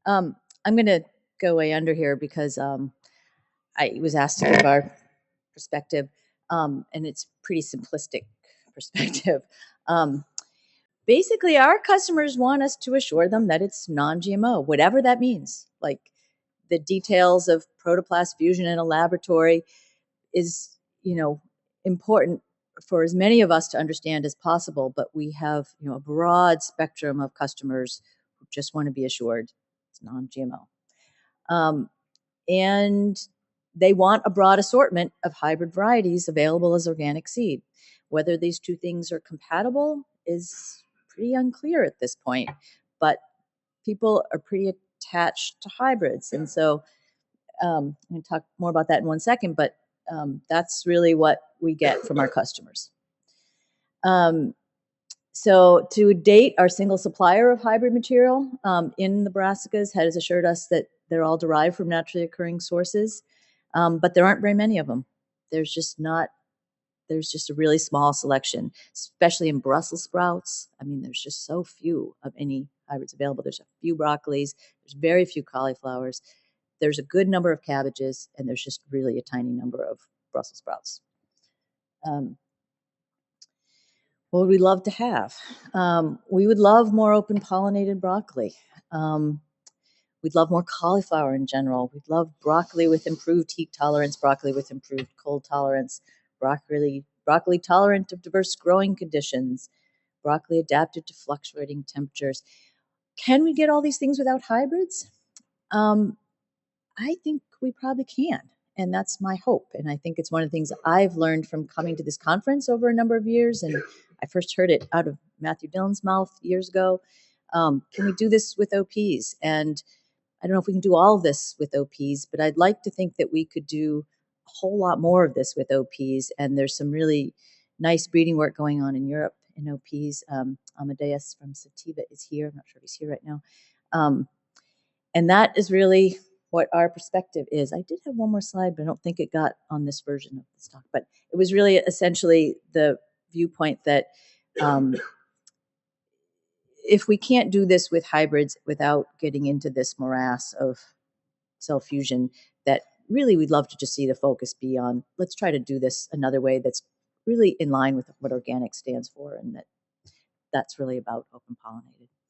I'm going to go way under here because I was asked to give our perspective, and it's pretty simplistic perspective. Um, Basically, our customers want us to assure them that it's non-GMO, whatever that means. Like the details of protoplast fusion in a laboratory is, important for as many of us to understand as possible. But we have, a broad spectrum of customers who just want to be assured it's non-GMO. And they want a broad assortment of hybrid varieties available as organic seed. Whether these two things are compatible is pretty unclear at this point, but people are pretty attached to hybrids. And so I'm going to talk more about that in 1 second, but that's really what we get from our customers. So to date, our single supplier of hybrid material in Nebraska has assured us that they're all derived from naturally occurring sources, but there aren't very many of them. There's just a really small selection, especially in Brussels sprouts. I mean, there's just so few of any hybrids available. There's a few broccolis, there's very few cauliflowers, there's a good number of cabbages, and there's just really a tiny number of Brussels sprouts. What would we love to have? We would love more open pollinated broccoli. We'd love more cauliflower in general. We'd love broccoli with improved heat tolerance, broccoli with improved cold tolerance, broccoli tolerant of diverse growing conditions, broccoli adapted to fluctuating temperatures. Can we get all these things without hybrids? I think we probably can. And that's my hope. And I think it's one of the things I've learned from coming to this conference over a number of years. And I first heard it out of Matthew Dillon's mouth years ago. Can we do this with OPs? And I don't know if we can do all of this with OPs, but I'd like to think that we could do a whole lot more of this with OPs. And there's some really nice breeding work going on in Europe in OPs. Amadeus from Sativa is here. I'm not sure if he's here right now. And that is really what our perspective is. I did have one more slide, but I don't think it got on this version of this talk. But it was really essentially the viewpoint that if we can't do this with hybrids without getting into this morass of cell fusion, that really we'd love to just see the focus be on, let's try to do this another way that's really in line with what organic stands for, and that's really about open pollinated.